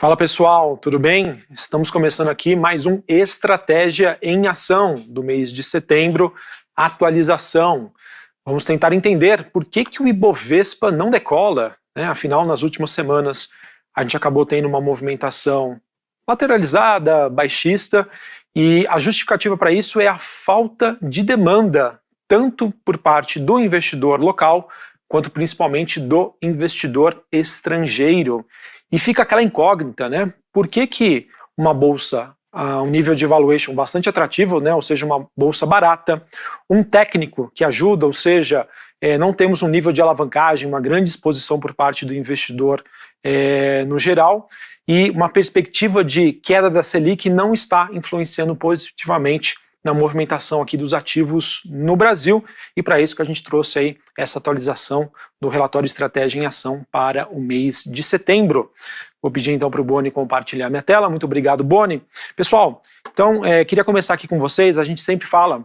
Fala pessoal, tudo bem? Estamos começando aqui mais um Estratégia em Ação do mês de setembro, atualização. Vamos tentar entender por que o Ibovespa não decola, né? Afinal, nas últimas semanas a gente acabou tendo uma movimentação lateralizada, baixista, e a justificativa para isso é a falta de demanda, tanto por parte do investidor local, quanto principalmente do investidor estrangeiro. E fica aquela incógnita, né? Por que uma bolsa a um nível de valuation bastante atrativo, né? Ou seja, uma bolsa barata, um técnico que ajuda, ou seja, não temos um nível de alavancagem, uma grande exposição por parte do investidor no geral, e uma perspectiva de queda da Selic não está influenciando positivamente na movimentação aqui dos ativos no Brasil, e para isso que a gente trouxe aí essa atualização do relatório Estratégia em Ação para o mês de setembro. Vou pedir então para o Boni compartilhar minha tela. Muito obrigado, Boni. Pessoal, então queria começar aqui com vocês. A gente sempre fala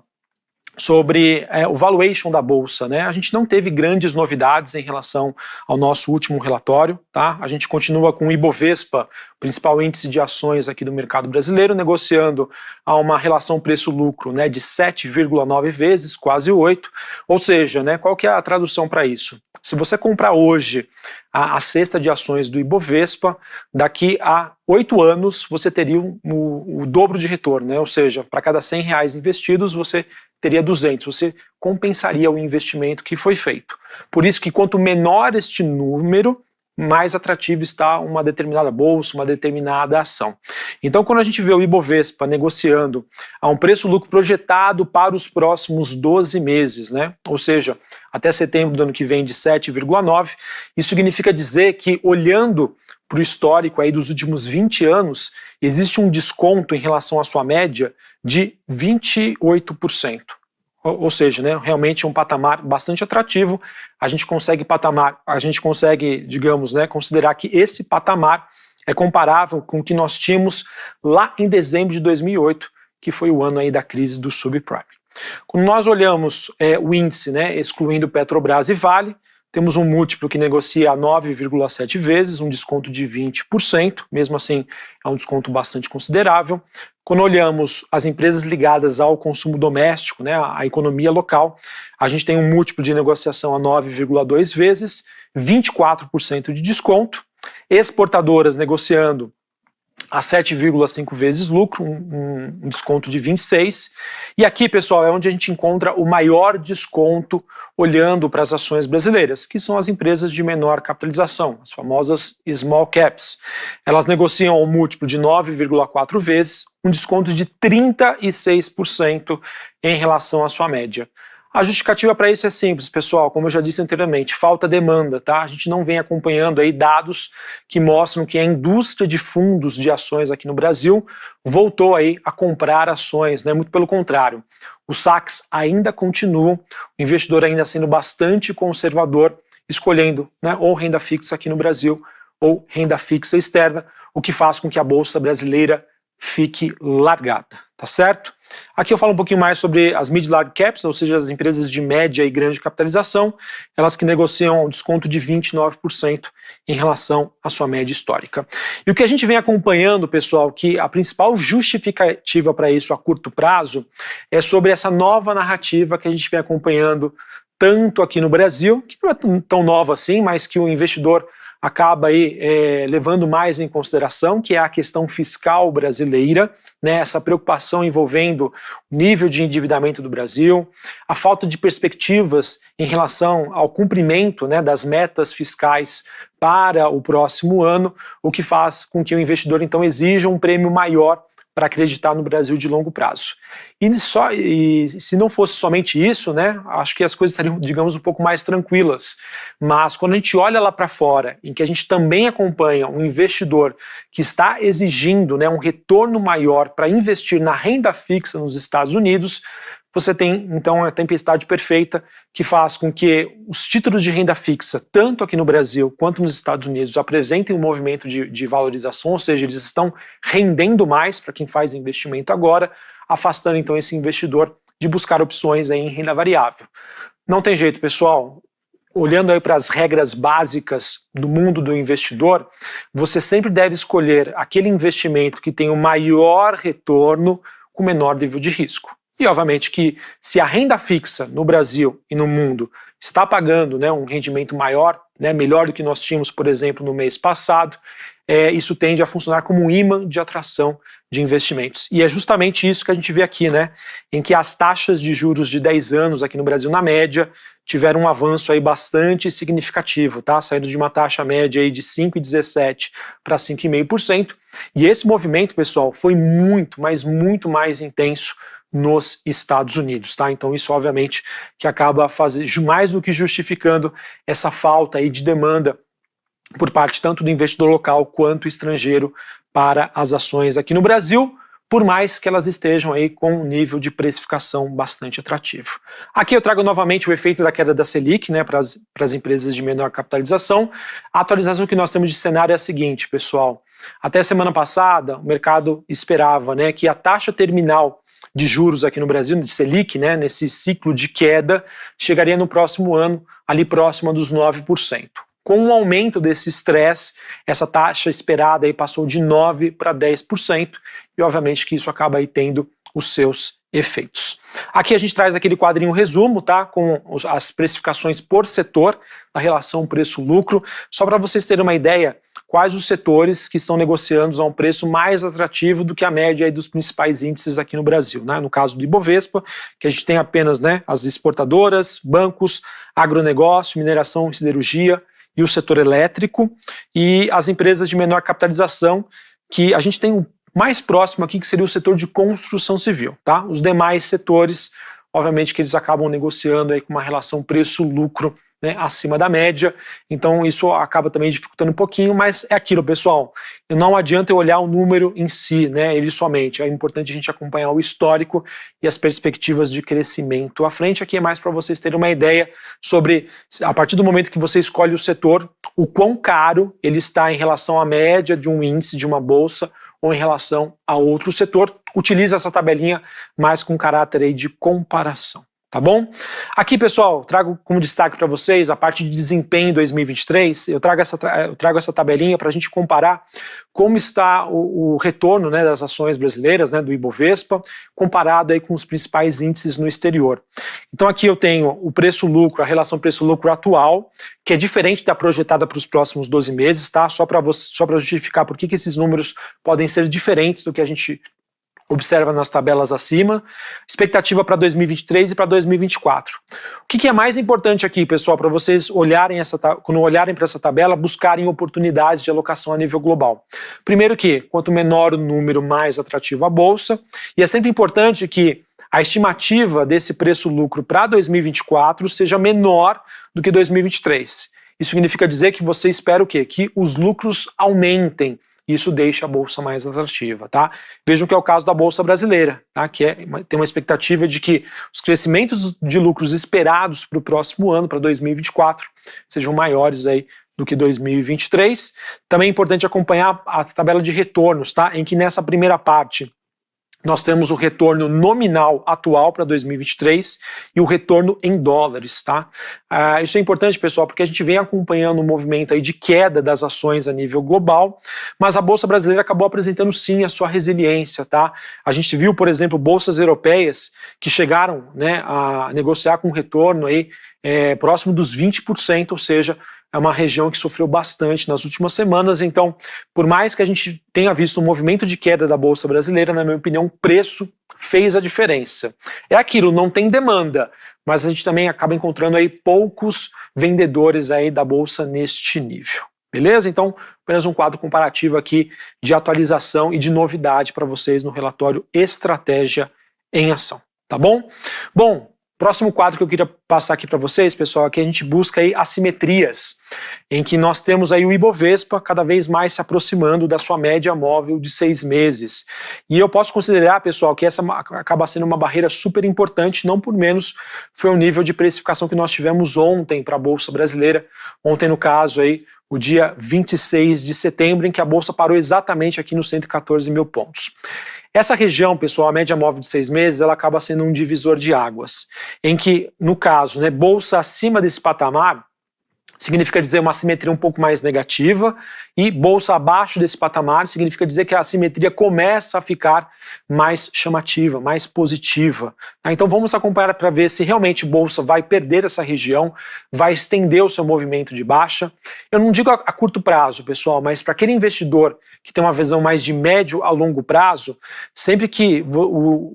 sobre o valuation da bolsa, né? A gente não teve grandes novidades em relação ao nosso último relatório, tá? A gente continua com o Ibovespa, principal índice de ações aqui do mercado brasileiro, negociando a uma relação preço-lucro, né, de 7,9 vezes, quase 8, ou seja, né, qual que é a tradução para isso? Se você comprar hoje a cesta de ações do Ibovespa, daqui a 8 anos você teria o dobro de retorno, né? Ou seja, para cada R$100 investidos você teria 200, você compensaria o investimento que foi feito. Por isso que quanto menor este número, mais atrativo está uma determinada bolsa, uma determinada ação. Então, quando a gente vê o Ibovespa negociando a um preço-lucro projetado para os próximos 12 meses, né? Ou seja, até setembro do ano que vem de 7,9, isso significa dizer que, olhando para o histórico aí dos últimos 20 anos, existe um desconto em relação à sua média de 28%. Ou seja, né, realmente é um patamar bastante atrativo. A gente consegue, digamos, né, considerar que esse patamar é comparável com o que nós tínhamos lá em dezembro de 2008, que foi o ano aí da crise do subprime. Quando nós olhamos o índice, né, excluindo Petrobras e Vale, temos um múltiplo que negocia a 9,7 vezes, um desconto de 20%, mesmo assim é um desconto bastante considerável. Quando olhamos as empresas ligadas ao consumo doméstico, né, a economia local, a gente tem um múltiplo de negociação a 9,2 vezes, 24% de desconto. Exportadoras negociando a 7,5 vezes lucro, um desconto de 26%. E aqui, pessoal, é onde a gente encontra o maior desconto olhando para as ações brasileiras, que são as empresas de menor capitalização, as famosas small caps. Elas negociam um múltiplo de 9,4 vezes, um desconto de 36% em relação à sua média. A justificativa para isso é simples, pessoal, como eu já disse anteriormente, falta demanda, tá? A gente não vem acompanhando aí dados que mostram que a indústria de fundos de ações aqui no Brasil voltou aí a comprar ações, né? Muito pelo contrário. Os saques ainda continuam, o investidor ainda sendo bastante conservador, escolhendo, né, ou renda fixa aqui no Brasil ou renda fixa externa, o que faz com que a bolsa brasileira fique largada, tá certo? Aqui eu falo um pouquinho mais sobre as mid-large caps, ou seja, as empresas de média e grande capitalização, elas que negociam um desconto de 29% em relação à sua média histórica. E o que a gente vem acompanhando, pessoal, que a principal justificativa para isso a curto prazo é sobre essa nova narrativa que a gente vem acompanhando tanto aqui no Brasil, que não é tão nova assim, mas que o investidor acaba aí levando mais em consideração, que é a questão fiscal brasileira, né, essa preocupação envolvendo o nível de endividamento do Brasil, a falta de perspectivas em relação ao cumprimento, né, das metas fiscais para o próximo ano, o que faz com que o investidor então exija um prêmio maior para acreditar no Brasil de longo prazo. E se não fosse somente isso, né, acho que as coisas estariam, digamos, um pouco mais tranquilas. Mas quando a gente olha lá para fora, em que a gente também acompanha um investidor que está exigindo, né, um retorno maior para investir na renda fixa nos Estados Unidos, você tem, então, a tempestade perfeita que faz com que os títulos de renda fixa, tanto aqui no Brasil quanto nos Estados Unidos, apresentem um movimento de valorização, ou seja, eles estão rendendo mais para quem faz investimento agora, afastando, então, esse investidor de buscar opções aí em renda variável. Não tem jeito, pessoal. olhando aí para as regras básicas do mundo do investidor, você sempre deve escolher aquele investimento que tem o maior retorno com menor nível de risco. E obviamente que se a renda fixa no Brasil e no mundo está pagando, né, um rendimento maior, né, melhor do que nós tínhamos, por exemplo, no mês passado, isso tende a funcionar como um imã de atração de investimentos. E é justamente isso que a gente vê aqui, né, em que as taxas de juros de 10 anos aqui no Brasil, na média, tiveram um avanço aí bastante significativo, tá? Saindo de uma taxa média aí de 5,17 para 5,5%. E esse movimento, pessoal, foi muito, mas muito mais intenso nos Estados Unidos, tá? Então isso obviamente que acaba mais do que justificando essa falta aí de demanda por parte tanto do investidor local quanto estrangeiro para as ações aqui no Brasil, por mais que elas estejam aí com um nível de precificação bastante atrativo. Aqui eu trago novamente o efeito da queda da Selic, né, para as empresas de menor capitalização. A atualização que nós temos de cenário é a seguinte, pessoal. Até semana passada, o mercado esperava, né, que a taxa terminal de juros aqui no Brasil, de Selic, né, nesse ciclo de queda, chegaria no próximo ano ali próxima dos 9%. Com o aumento desse estresse, essa taxa esperada aí passou de 9% para 10%, e obviamente que isso acaba aí tendo os seus efeitos. Aqui a gente traz aquele quadrinho resumo, tá, com as precificações por setor, da relação preço-lucro, só para vocês terem uma ideia quais os setores que estão negociando a um preço mais atrativo do que a média aí dos principais índices aqui no Brasil, né? No caso do Ibovespa, que a gente tem apenas, né, as exportadoras, bancos, agronegócio, mineração e siderurgia, e o setor elétrico, e as empresas de menor capitalização, que a gente tem o mais próximo aqui, que seria o setor de construção civil, tá? Os demais setores, obviamente que eles acabam negociando aí com uma relação preço-lucro, né, acima da média, então isso acaba também dificultando um pouquinho, mas é aquilo, pessoal, não adianta eu olhar o número em si, né, ele somente, é importante a gente acompanhar o histórico e as perspectivas de crescimento à frente. Aqui é mais para vocês terem uma ideia sobre, a partir do momento que você escolhe o setor, o quão caro ele está em relação à média de um índice, de uma bolsa, ou em relação a outro setor. Utilize essa tabelinha mais com caráter aí de comparação. Tá bom? Aqui, pessoal, trago como destaque para vocês a parte de desempenho 2023. Eu trago essa tabelinha para a gente comparar como está o retorno, né, das ações brasileiras, né, do Ibovespa, comparado aí com os principais índices no exterior. Então aqui eu tenho o preço-lucro, a relação preço-lucro atual, que é diferente da projetada para os próximos 12 meses, tá? Só para justificar por que esses números podem ser diferentes do que a gente observa nas tabelas acima, expectativa para 2023 e para 2024. O que é mais importante aqui, pessoal, para vocês olharem quando olharem para essa tabela, buscarem oportunidades de alocação a nível global. Primeiro que, quanto menor o número, mais atrativo a bolsa, e é sempre importante que a estimativa desse preço-lucro para 2024 seja menor do que 2023. Isso significa dizer que você espera o quê? Que os lucros aumentem. Isso deixa a bolsa mais atrativa, tá? Vejam que é o caso da bolsa brasileira, tá? Que tem uma expectativa de que os crescimentos de lucros esperados para o próximo ano, para 2024, sejam maiores aí do que 2023. Também é importante acompanhar a tabela de retornos, tá? Em que nessa primeira parte nós temos o retorno nominal atual para 2023 e o retorno em dólares, tá? Isso é importante, pessoal, porque a gente vem acompanhando um movimento aí de queda das ações a nível global, mas a Bolsa Brasileira acabou apresentando sim a sua resiliência, tá? A gente viu, por exemplo, bolsas europeias que chegaram, né, a negociar com retorno aí próximo dos 20%, ou seja, é uma região que sofreu bastante nas últimas semanas. Então, por mais que a gente tenha visto um movimento de queda da Bolsa Brasileira, na minha opinião, o preço fez a diferença. É aquilo, não tem demanda, mas a gente também acaba encontrando aí poucos vendedores aí da Bolsa neste nível. Beleza? Então, apenas um quadro comparativo aqui de atualização e de novidade para vocês no relatório Estratégia em Ação. Tá bom? Bom, próximo quadro que eu queria passar aqui para vocês, pessoal, aqui a gente busca aí assimetrias, em que nós temos aí o Ibovespa cada vez mais se aproximando da sua média móvel de 6 meses. E eu posso considerar, pessoal, que essa acaba sendo uma barreira super importante, não por menos foi o nível de precificação que nós tivemos ontem para a Bolsa Brasileira, ontem no caso aí, o dia 26 de setembro, em que a Bolsa parou exatamente aqui nos 114 mil pontos. Essa região, pessoal, a média móvel de 6 meses, ela acaba sendo um divisor de águas, em que, no caso, né, bolsa acima desse patamar, significa dizer uma assimetria um pouco mais negativa, e bolsa abaixo desse patamar significa dizer que a assimetria começa a ficar mais chamativa, mais positiva. Então vamos acompanhar para ver se realmente bolsa vai perder essa região, vai estender o seu movimento de baixa. Eu não digo a curto prazo, pessoal, mas para aquele investidor que tem uma visão mais de médio a longo prazo, sempre que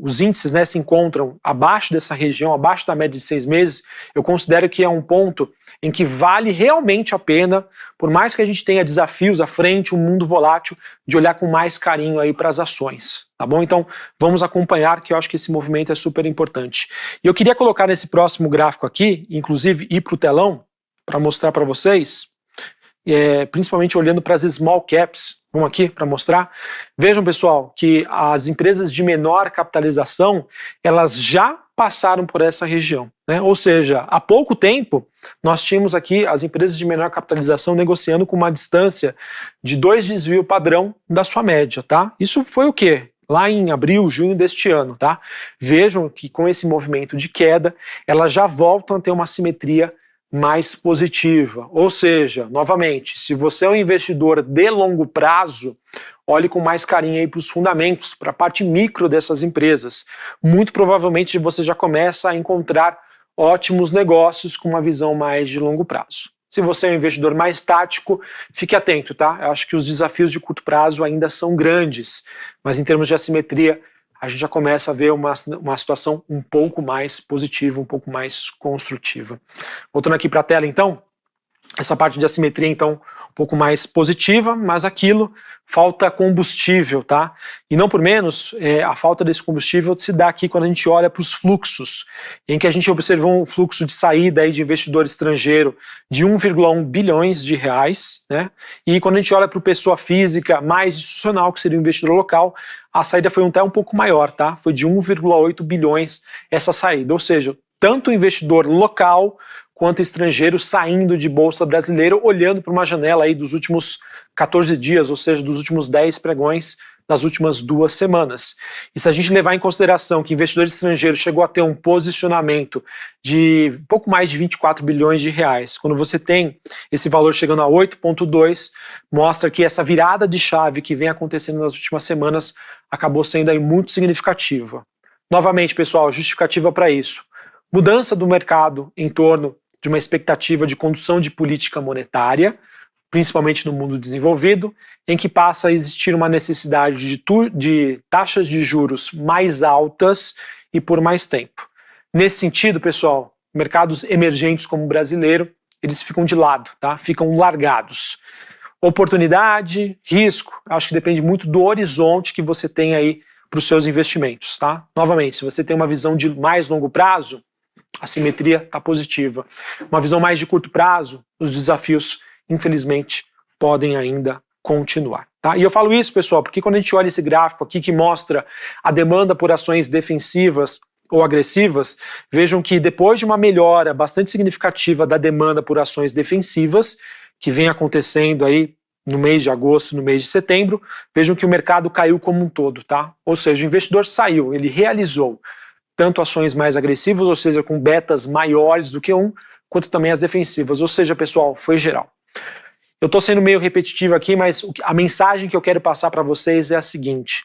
os índices, né, se encontram abaixo dessa região, abaixo da média de 6 meses, eu considero que é um ponto em que vale realmente a pena, por mais que a gente tenha desafios à frente, um mundo volátil, de olhar com mais carinho aí para as ações, tá bom? Então vamos acompanhar, que eu acho que esse movimento é super importante. E eu queria colocar nesse próximo gráfico aqui, inclusive ir para o telão, para mostrar para vocês, principalmente olhando para as small caps. Vamos aqui para mostrar. Vejam, pessoal, que as empresas de menor capitalização, elas já passaram por essa região, né? Ou seja, há pouco tempo nós tínhamos aqui as empresas de menor capitalização negociando com uma distância de 2 desvio padrão da sua média, tá? Isso foi o quê? Lá em abril, junho deste ano, tá? Vejam que com esse movimento de queda, elas já voltam a ter uma simetria mais positiva. Ou seja, novamente, se você é um investidor de longo prazo, olhe com mais carinho aí para os fundamentos, para a parte micro dessas empresas. Muito provavelmente você já começa a encontrar ótimos negócios com uma visão mais de longo prazo. Se você é um investidor mais tático, fique atento, tá? Eu acho que os desafios de curto prazo ainda são grandes, mas em termos de assimetria, a gente já começa a ver uma situação um pouco mais positiva, um pouco mais construtiva. Voltando aqui para a tela, então, essa parte de assimetria, então, um pouco mais positiva, mas aquilo, falta combustível, tá? E não por menos, a falta desse combustível se dá aqui quando a gente olha para os fluxos, em que a gente observou um fluxo de saída aí de investidor estrangeiro de 1,1 bilhões de reais, né? E quando a gente olha para o pessoa física mais institucional, que seria o investidor local, a saída foi até um pouco maior, tá? Foi de 1,8 bilhões essa saída, ou seja, tanto o investidor local quanto estrangeiro saindo de bolsa brasileira, olhando para uma janela aí dos últimos 14 dias, ou seja, dos últimos 10 pregões das últimas 2 semanas. E se a gente levar em consideração que o investidor estrangeiro chegou a ter um posicionamento de pouco mais de 24 bilhões de reais, quando você tem esse valor chegando a 8,2, mostra que essa virada de chave que vem acontecendo nas últimas semanas acabou sendo aí muito significativa. Novamente, pessoal, justificativa para isso. Mudança do mercado em torno de uma expectativa de condução de política monetária, principalmente no mundo desenvolvido, em que passa a existir uma necessidade de taxas de juros mais altas e por mais tempo. Nesse sentido, pessoal, mercados emergentes como o brasileiro, eles ficam de lado, tá? Ficam largados. Oportunidade, risco, acho que depende muito do horizonte que você tem aí para os seus investimentos, tá? Novamente, se você tem uma visão de mais longo prazo, a simetria está positiva. Uma visão mais de curto prazo, os desafios, infelizmente, podem ainda continuar. Tá? E eu falo isso, pessoal, porque quando a gente olha esse gráfico aqui que mostra a demanda por ações defensivas ou agressivas, vejam que depois de uma melhora bastante significativa da demanda por ações defensivas, que vem acontecendo aí no mês de agosto, no mês de setembro, vejam que o mercado caiu como um todo, tá? Ou seja, o investidor saiu, ele realizou tanto ações mais agressivas, ou seja, com betas maiores do que quanto também as defensivas, ou seja, pessoal, foi geral. Eu estou sendo meio repetitivo aqui, mas a mensagem que eu quero passar para vocês é a seguinte: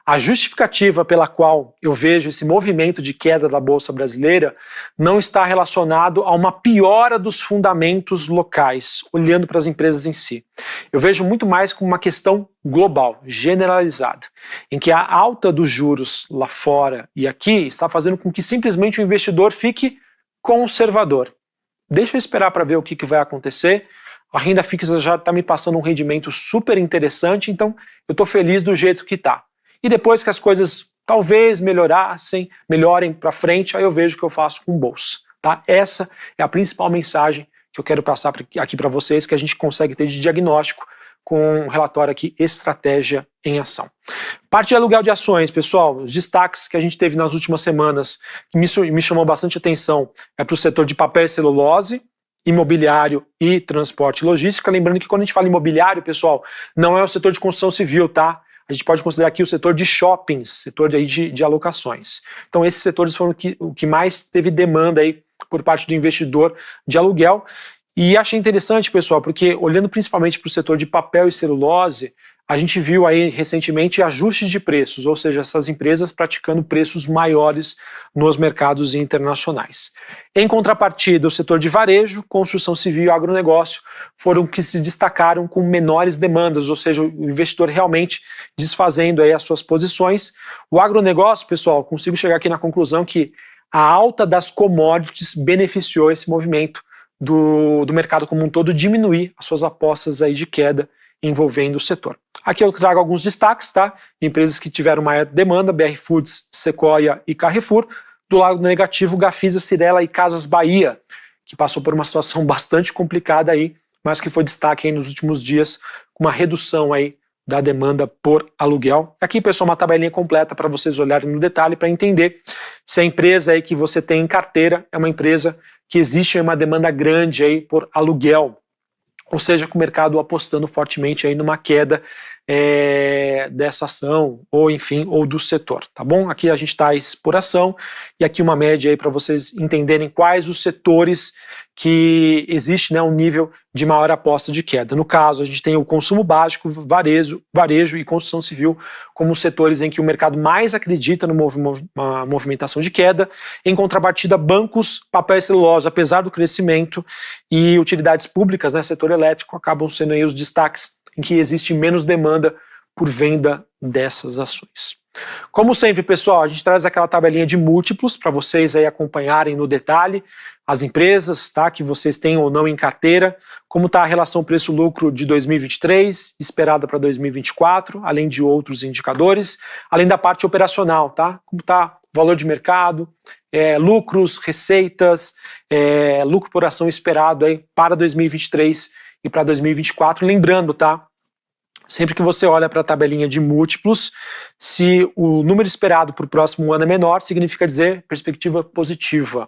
a justificativa pela qual eu vejo esse movimento de queda da Bolsa Brasileira não está relacionado a uma piora dos fundamentos locais, olhando para as empresas em si. Eu vejo muito mais como uma questão global, generalizada, em que a alta dos juros lá fora e aqui está fazendo com que simplesmente o investidor fique conservador. Deixa eu esperar para ver o que vai acontecer. A renda fixa já está me passando um rendimento super interessante, então eu estou feliz do jeito que está. E depois que as coisas talvez melhorem para frente, aí eu vejo o que eu faço com bolsa. Tá? Essa é a principal mensagem que eu quero passar aqui para vocês, que a gente consegue ter de diagnóstico com um relatório aqui, Estratégia em Ação. Parte de aluguel de ações, pessoal, os destaques que a gente teve nas últimas semanas, que me chamou bastante atenção, é para o setor de papel e celulose, imobiliário e transporte e logística. Lembrando que quando a gente fala imobiliário, pessoal, não é o setor de construção civil, tá? A gente pode considerar aqui o setor de shoppings, setor de alocações. Então esses setores foram o que mais teve demanda aí por parte do investidor de aluguel. E achei interessante, pessoal, porque olhando principalmente para o setor de papel e celulose, a gente viu aí recentemente ajustes de preços, ou seja, essas empresas praticando preços maiores nos mercados internacionais. Em contrapartida, o setor de varejo, construção civil e agronegócio foram que se destacaram com menores demandas, ou seja, o investidor realmente desfazendo aí as suas posições. O agronegócio, pessoal, consigo chegar aqui na conclusão que a alta das commodities beneficiou esse movimento do mercado como um todo, diminuir as suas apostas aí de queda envolvendo o setor. Aqui eu trago alguns destaques, tá? Empresas que tiveram maior demanda: BR Foods, Sequoia e Carrefour. Do lado negativo, Gafisa, Cyrela e Casas Bahia, que passou por uma situação bastante complicada aí, mas que foi destaque aí nos últimos dias, com uma redução aí da demanda por aluguel. Aqui, pessoal, uma tabelinha completa para vocês olharem no detalhe para entender se a empresa aí que você tem em carteira é uma empresa que existe uma demanda grande aí por aluguel, ou seja, com o mercado apostando fortemente aí numa queda dessa ação, ou enfim, ou do setor, tá bom? Aqui a gente traz por ação, e aqui uma média aí para vocês entenderem quais os setores que existe, né, um nível de maior aposta de queda. No caso, a gente tem o consumo básico, varejo e construção civil como setores em que o mercado mais acredita numa movimentação de queda. Em contrapartida, bancos, papel e celulose, apesar do crescimento, e utilidades públicas, né, setor elétrico, acabam sendo aí os destaques em que existe menos demanda por venda dessas ações. Como sempre, pessoal, a gente traz aquela tabelinha de múltiplos para vocês aí acompanharem no detalhe as empresas, tá, que vocês têm ou não em carteira, como está a relação preço-lucro de 2023, esperada para 2024, além de outros indicadores, além da parte operacional, tá, como está o valor de mercado, lucros, receitas, lucro por ação esperado aí para 2023 e para 2024, lembrando, tá, sempre que você olha para a tabelinha de múltiplos, se o número esperado para o próximo ano é menor, significa dizer perspectiva positiva.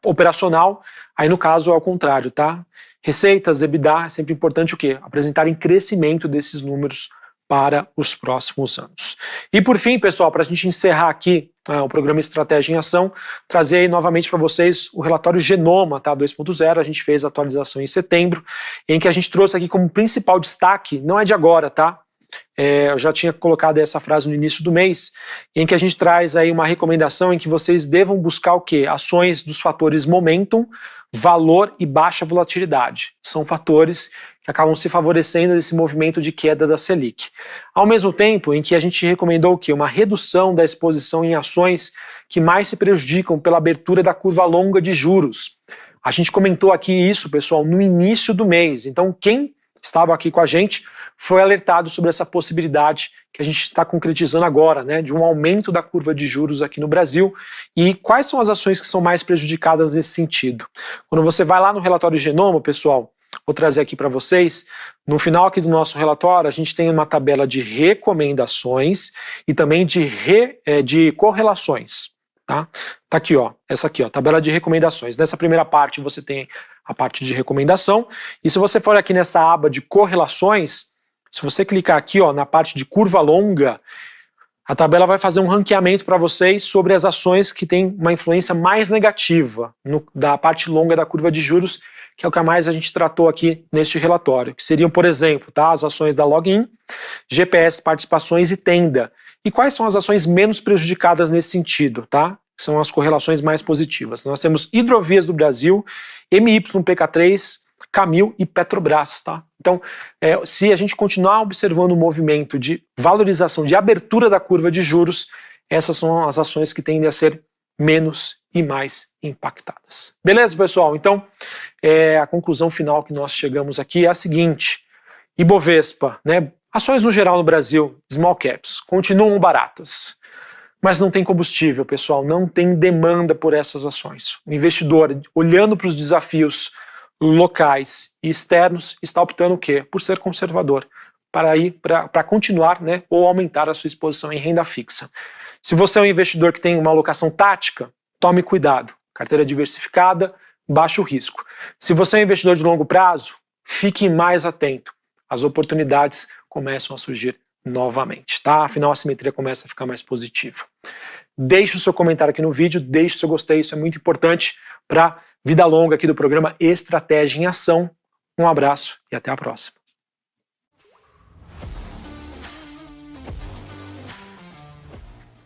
Operacional, aí no caso é ao contrário, tá? Receitas, EBITDA, é sempre importante o quê? Apresentarem crescimento desses números para os próximos anos. E por fim, pessoal, para a gente encerrar aqui o programa Estratégia em Ação, trazer aí novamente para vocês o relatório Genoma, tá, 2.0, a gente fez a atualização em setembro, em que a gente trouxe aqui como principal destaque, não é de agora, tá? Eu já tinha colocado essa frase no início do mês, em que a gente traz aí uma recomendação em que vocês devam buscar o quê? Ações dos fatores momentum, valor e baixa volatilidade. São fatores que acabam se favorecendo desse movimento de queda da Selic. Ao mesmo tempo em que a gente recomendou o quê? Uma redução da exposição em ações que mais se prejudicam pela abertura da curva longa de juros. A gente comentou aqui isso, pessoal, no início do mês. Então, quem estava aqui com a gente foi alertado sobre essa possibilidade que a gente está concretizando agora, né, de um aumento da curva de juros aqui no Brasil. E quais são as ações que são mais prejudicadas nesse sentido? Quando você vai lá no relatório Genoma, pessoal, vou trazer aqui para vocês, no final aqui do nosso relatório, a gente tem uma tabela de recomendações e também de correlações. Tá aqui, ó, essa aqui, ó, tabela de recomendações. Nessa primeira parte você tem a parte de recomendação, e se você for aqui nessa aba de correlações, se você clicar aqui, ó, na parte de curva longa, a tabela vai fazer um ranqueamento para vocês sobre as ações que têm uma influência mais negativa da parte longa da curva de juros, que é o que mais a gente tratou aqui neste relatório, que seriam, por exemplo, tá, as ações da Login, GPS Participações e Tenda. E quais são as ações menos prejudicadas nesse sentido, tá? São as correlações mais positivas. Nós temos Hidrovias do Brasil, MYPK3, Camil e Petrobras, tá? Então, se a gente continuar observando o movimento de valorização, de abertura da curva de juros, essas são as ações que tendem a ser menos e mais impactadas. Beleza, pessoal? Então, a conclusão final que nós chegamos aqui é a seguinte: Ibovespa, né? Ações no geral no Brasil, small caps, continuam baratas, mas não tem combustível, pessoal, não tem demanda por essas ações. O investidor, olhando para os desafios locais e externos, está optando o quê? Por ser conservador, para continuar, né, ou aumentar a sua exposição em renda fixa. Se você é um investidor que tem uma alocação tática, tome cuidado, carteira diversificada, baixo risco. Se você é um investidor de longo prazo, fique mais atento, as oportunidades começam a surgir novamente, tá? Afinal, a simetria começa a ficar mais positiva. Deixe o seu comentário aqui no vídeo, deixe o seu gostei, isso é muito importante para a vida longa aqui do programa Estratégia em Ação. Um abraço e até a próxima.